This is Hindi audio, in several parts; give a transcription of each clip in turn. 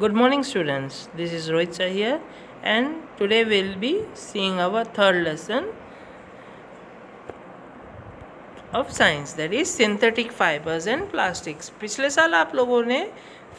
Good morning, students. This is Rohit Sir here, and today we'll be seeing our third lesson of science, that is synthetic fibers and plastics. पिछले साल आप लोगों ने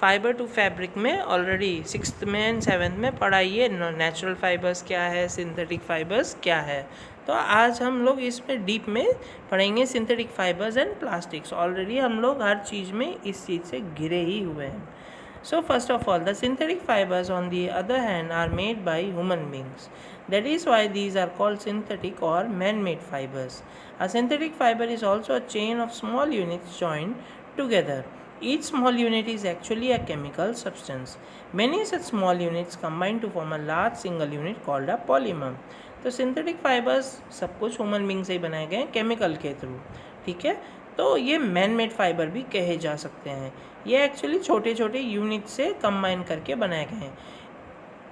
फाइबर टू फैब्रिक में ऑलरेडी 6th में एंड 7th में पढ़ाई है नेचुरल फाइबर्स क्या है, सिंथेटिक फाइबर्स क्या है. तो आज हम लोग इसमें डीप में पढ़ेंगे synthetic fibres and plastics. Already हम लोग हर चीज़ में इस चीज़ से घिरे ही हुए हैं. So first of all, the synthetic fibers on the other hand are made by human beings. That is why these are called synthetic or man-made fibers. A synthetic fiber is also a chain of small units joined together. Each small unit is actually a chemical substance. Many such small units combine to form a large single unit called a polymer. तो सिंथेटिक फाइबर्स सब कुछ ह्यूमन बींग से ही बनाए गए हैं केमिकल के थ्रू. ठीक है, तो ये मैन मेड फाइबर भी कहे जा सकते हैं. ये एक्चुअली छोटे छोटे यूनिट से कंबाइन करके बनाए गए हैं.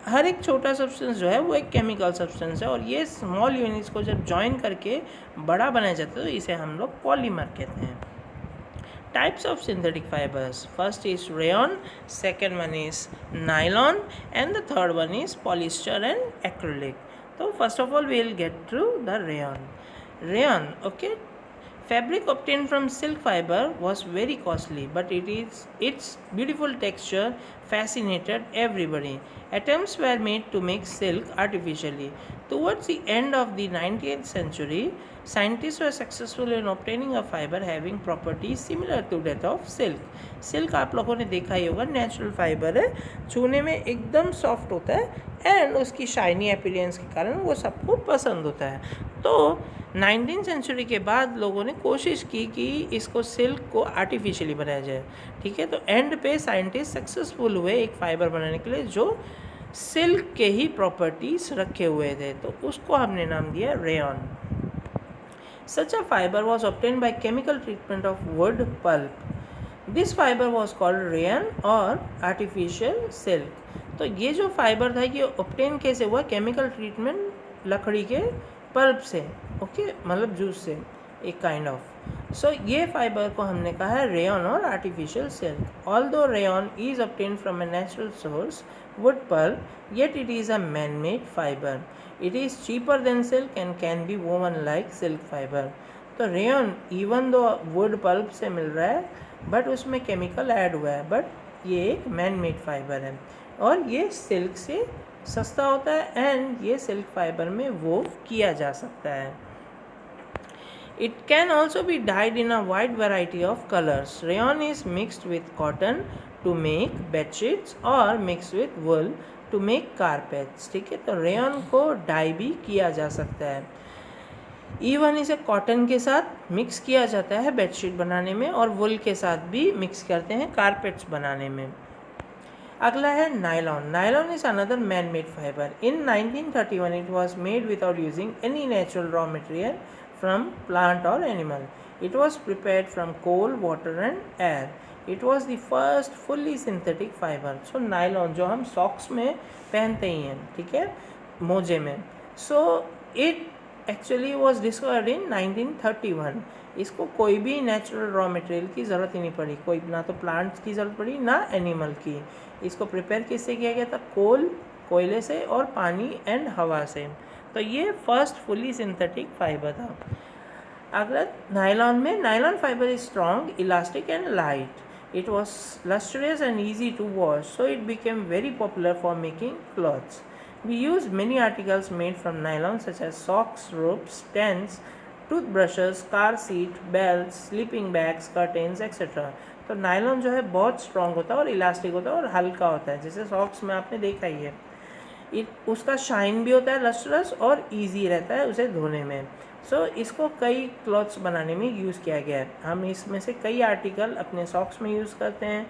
हर एक छोटा सब्सटेंस जो है वो एक केमिकल सब्सटेंस है, और ये स्मॉल यूनिट्स को जब जॉइन करके बड़ा बनाया जाता है तो इसे हम लोग पॉलीमर कहते हैं. Types of synthetic fibers: first is rayon, second one is nylon, and the third one is polyester and acrylic. So first of all we will get through the rayon. Okay, fabric obtained from silk fiber was very costly, but its beautiful texture fascinated everybody. Attempts were made to make silk artificially. Towards the end of the 19th century, scientists were successful in obtaining a fiber having properties similar to that of silk. Silk आप लोगों ने देखा ही होगा, नेचुरल फाइबर है, छूने में एकदम सॉफ्ट होता है एंड उसकी शाइनी अपीयरेंस के कारण वो सबको पसंद होता है. तो 19th सेंचुरी के बाद लोगों ने कोशिश की कि इसको सिल्क को आर्टिफिशियली बनाया जाए. ठीक है, तो एंड पे साइंटिस्ट सक्सेसफुल हुए एक फ़ाइबर बनाने के लिए जो सिल्क के ही प्रॉपर्टीज़ रखे हुए थे, तो उसको हमने नाम दिया rayon. Such a fiber was obtained by chemical treatment of wood pulp. This fiber was called rayon और artificial silk. तो ये जो फाइबर था ये ऑब्टेन कैसे हुआ? केमिकल ट्रीटमेंट लकड़ी के पल्प से. ओके, मतलब जूस से एक काइंड ऑफ. सो ये फाइबर को हमने कहा है रेयन और artificial silk. Although rayon is obtain from a natural source wood pulp, yet it is a man-made fiber. It is cheaper than silk and can be woven like silk fiber. तो rayon even though wood pulp से मिल रहा है बट उसमें केमिकल ऐड हुआ है, बट ये एक मैन मेड फाइबर है और ये सिल्क से सस्ता होता है एंड ये सिल्क फाइबर में वोव किया जा सकता है. It can also be dyed in a wide variety of colors. Rayon is mixed with cotton to make bedsheets or mixed with wool to make carpets. ठीक है, तो रेयन को डाई भी किया जा सकता है. इवन इसे कॉटन के साथ मिक्स किया जाता है बेडशीट बनाने में, और वुल के साथ भी मिक्स करते हैं कारपेट्स बनाने में. अगला है nylon. Nylon is another man made fibre. In 1931 it was made without using any natural raw material from plant or animal. It was prepared from coal, water and air. It was the first fully synthetic fiber. So nylon जो हम सॉक्स में पहनते ही हैं, ठीक है, मोजे में. So it actually was discovered in 1931. इसको कोई भी नेचुरल रॉ मटेरियल की ज़रूरत ही नहीं पड़ी, कोई ना तो प्लांट्स की ज़रूरत पड़ी ना एनिमल की. इसको प्रिपेयर किससे किया गया था? कोयले से और पानी एंड हवा से. तो ये फर्स्ट फुली सिंथेटिक फाइबर था. अगला नायलॉन में, nylon fibre is strong, elastic and light. It was lustrous and easy to wash, so it became very popular for making clothes. We use many articles made from nylon such as socks, ropes, tents, toothbrushes, car seat, belt, sleeping bags, curtains etcetera. तो नायलॉन जो है बहुत स्ट्रॉन्ग होता है और इलास्टिक होता है और हल्का होता है, जैसे सॉक्स में आपने देखा ही है. उसका शाइन भी होता है लस्ट्रस और इजी रहता है उसे धोने में. सो इसको कई क्लॉथ्स बनाने में यूज़ किया गया है. हम इसमें से कई आर्टिकल अपने सॉक्स में यूज़ करते हैं,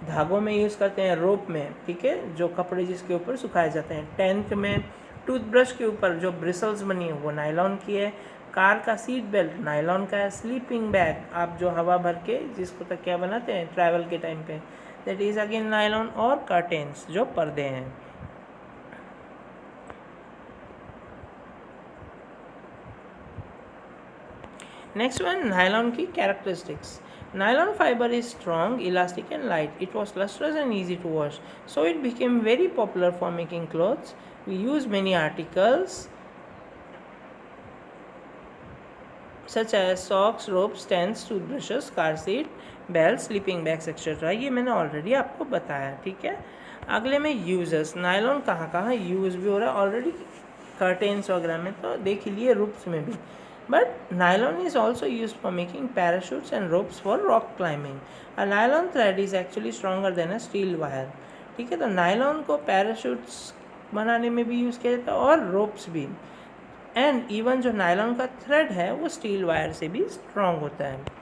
धागों में यूज़ करते हैं, रोप में, ठीक है, जो कपड़े जिसके ऊपर सुखाए जाते हैं, टेंट में, टूथब्रश के ऊपर जो ब्रिसल्स बनी है वो नायलॉन की है, कार का सीट बेल्ट नायलॉन का है, स्लीपिंग बैग आप जो हवा भर के जिसको तकिया बनाते हैं ट्रैवल के टाइम पे, दैट इज़ अगेन नायलॉन, और कर्टेन्स जो पर्दे हैं. नेक्स्ट वन, नायलॉन की characteristics. Nylon fiber is strong, elastic and light. It was lustrous and easy to wash. So it became very popular for making clothes. We use many articles such as socks, ropes, tents, toothbrushes, car seat, belts, sleeping bags, etc. ये मैंने ऑलरेडी आपको बताया, ठीक है। अगले में यूजेस, नायलॉन कहाँ कहाँ यूज़ भी हो रहा है ऑलरेडी, कर्टेन्स वगैरह में तो देख लिए, रूप्स में भी। But nylon is also use for making parachutes and ropes for rock climbing. A nylon thread is actually stronger than a steel wire, ठीक है। तो नायलॉन को पैराशूट्स बनाने में भी यूज़ किया जाता है और रोप्स भी। एंड इवन जो नायलॉन का थ्रेड है वो स्टील वायर से भी स्ट्रॉन्ग होता है।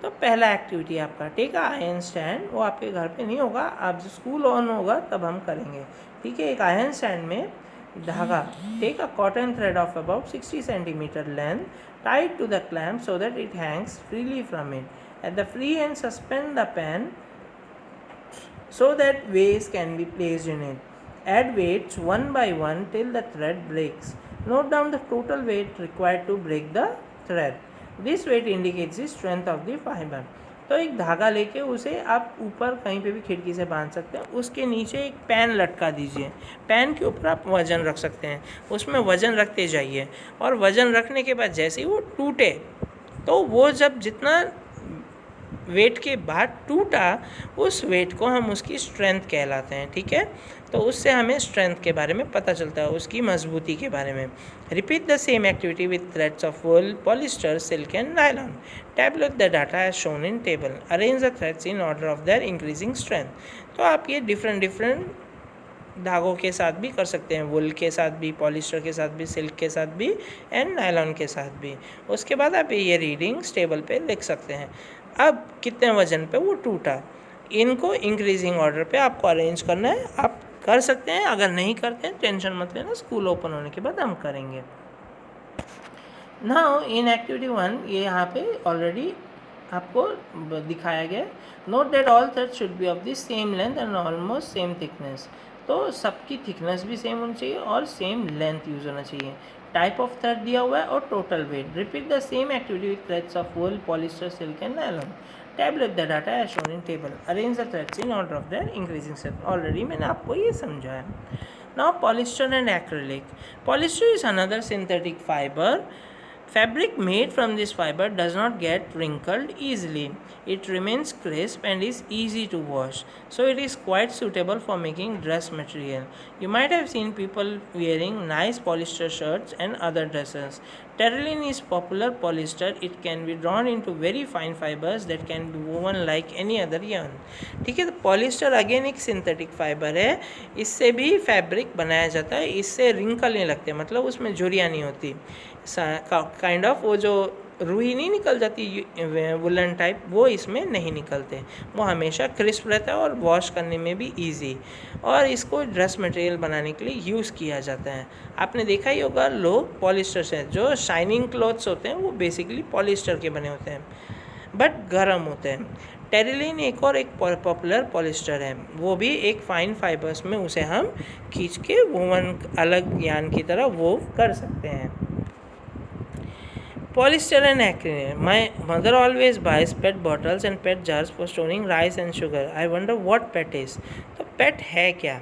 तो पहला एक्टिविटी आपका टेक अ आयरन स्टैंड, वो आपके घर पे नहीं होगा, आप जब स्कूल ऑन होगा तब हम करेंगे, ठीक है। एक आयरन स्टैंड में धागा, take a cotton thread of about 60 centimetre length, tied to the clamp so that it hangs freely from it. At the free end suspend the pan so that weights can be placed in it. Add weights one by one till the thread breaks. Note down the total weight required to break the thread. This weight indicates the strength of the fiber. तो एक धागा लेके उसे आप ऊपर कहीं पे भी खिड़की से बांध सकते हैं, उसके नीचे एक पैन लटका दीजिए, पैन के ऊपर आप वज़न रख सकते हैं, उसमें वज़न रखते जाइए और वज़न रखने के बाद जैसे ही वो टूटे तो वो जब जितना वेट के बाद टूटा उस वेट को हम उसकी स्ट्रेंथ कहलाते हैं, ठीक है। तो उससे हमें स्ट्रेंथ के बारे में पता चलता है, उसकी मजबूती के बारे में। Repeat the same activity with threads of wool, polyester, silk and nylon. Tabulate the data as shown in table. Arrange the threads in order of their increasing strength. तो आप ये डिफरेंट धागों के साथ भी कर सकते हैं, वुल के साथ भी, पॉलिस्टर के साथ भी, सिल्क के साथ भी एंड नायलॉन के साथ भी। उसके बाद आप ये रीडिंग्स टेबल पे लिख सकते हैं। अब कितने वजन पे वो टूटा, इनको इंक्रीजिंग ऑर्डर पे आपको अरेंज करना है। आप कर सकते हैं, अगर नहीं करते हैं टेंशन मत लेना, स्कूल ओपन होने के बाद हम करेंगे। नाउ इन एक्टिविटी 1 ये यहाँ पे ऑलरेडी आपको दिखाया गया। Note that all threads should be of the same length and almost same thickness. तो सबकी थिकनेस भी सेम होनी चाहिए और सेम लेंथ यूज़ होना चाहिए। टाइप ऑफ थ्रेड दिया हुआ है और total weight. Repeat the same activity with threads of wool, polyester, silk and nylon. Tabulate the data as shown in table. Arrange the threads in order of their increasing step. Already मैंने आपको ये समझाया। Now polyester and acrylic. Polyester is another synthetic fibre. Fabric made from this fiber does not get wrinkled easily. It remains crisp and is easy to wash. So it is quite suitable for making dress material. You might have seen people wearing nice polyester shirts and other dresses. Terylene is popular polyester. It can be drawn into very fine fibers that can be woven like any other yarn. ठीक है, तो पॉलिस्टर अगेन एक सिंथेटिक फाइबर है, इससे भी फैब्रिक बनाया जाता है, इससे रिंकल नहीं लगते, मतलब उसमें झुर्रियाँ नहीं होती, काइंड ऑफ वो जो रुई नहीं निकल जाती वुलन टाइप, वो इसमें नहीं निकलते, वो हमेशा क्रिस्प रहता है और वॉश करने में भी इजी। और इसको ड्रेस मटेरियल बनाने के लिए यूज़ किया जाता है। आपने देखा ही होगा, लोग पॉलिस्टर से जो शाइनिंग क्लॉथ्स होते हैं वो बेसिकली पॉलिस्टर के बने होते हैं बट गर्म होते हैं। टेरिलिन एक और एक पॉपुलर पॉलिस्टर है, वो भी एक फाइन फाइबर्स में उसे हम खींच के वोवन अलग यान की तरह वो कर सकते हैं। Polyester and acrylic. My mother always buys PET bottles and PET jars for storing rice and sugar. I wonder what PET is. तो PET है क्या?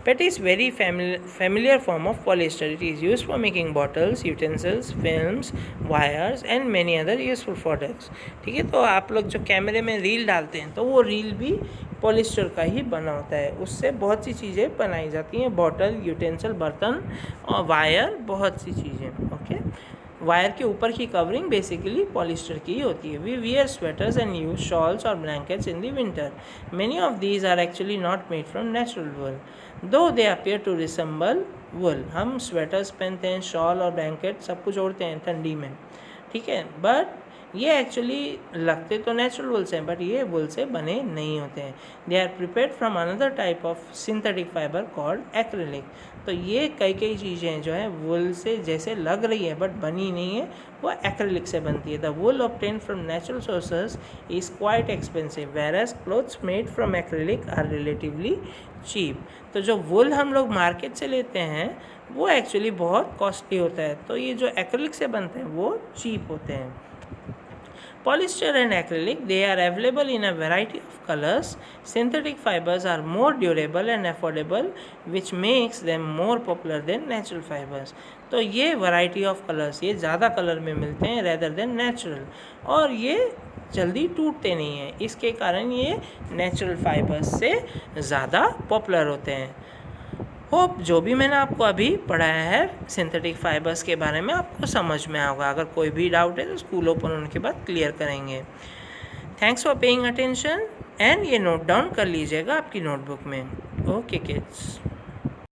PET is very familiar form of polyester. It is used for making bottles, utensils, films, wires and many other useful products. ठीक है, तो आप लोग जो कैमरे में रील डालते हैं तो वो रील भी पॉलिस्टर का ही बना होता है, उससे बहुत सी चीज़ें बनाई जाती हैं, बॉटल, यूटेंसिल, बर्तन और वायर, बहुत सी चीज़ें। ओके, वायर के ऊपर की कवरिंग बेसिकली पॉलिस्टर की ही होती है। We wear sweaters and use shawls और blankets in the winter. Many of these are actually not made from natural wool though they appear to resemble wool. हम स्वेटर्स पहनते हैं, शॉल और ब्लैंकेट सब कुछ ओढ़ते हैं ठंडी में, ठीक है, बट ये एक्चुअली लगते तो नेचुरल वुल से हैं बट ये वुल से बने नहीं होते हैं। They are prepared from another type of synthetic fibre called acrylic. तो ये कई चीज़ें जो हैं वुल से जैसे लग रही है बट बनी नहीं है, वो एक्रिलिक से बनती है। The wool obtained from natural sources is quite expensive whereas clothes made from acrylic are relatively cheap. तो जो वुल हम लोग मार्केट से लेते हैं वो एक्चुअली बहुत कॉस्टली होता है, तो ये जो एक्रिलिक से बनते हैं वो चीप होते हैं। polyester and acrylic, they are available in a variety of colors. Synthetic fibers are more durable and affordable, which makes them more popular than natural fibers. तो ये variety of colors, ये ज़्यादा कलर में मिलते हैं rather than natural, और ये जल्दी टूटते नहीं हैं, इसके कारण ये नेचुरल फाइबर्स से ज़्यादा पॉपुलर होते हैं। होप जो भी मैंने आपको अभी पढ़ाया है सिंथेटिक फाइबर्स के बारे में आपको समझ में आएगा। अगर कोई भी डाउट है तो स्कूल ओपन होने के बाद क्लियर करेंगे। Thanks for paying attention and ये नोट डाउन कर लीजिएगा आपकी नोटबुक में। Okay kids.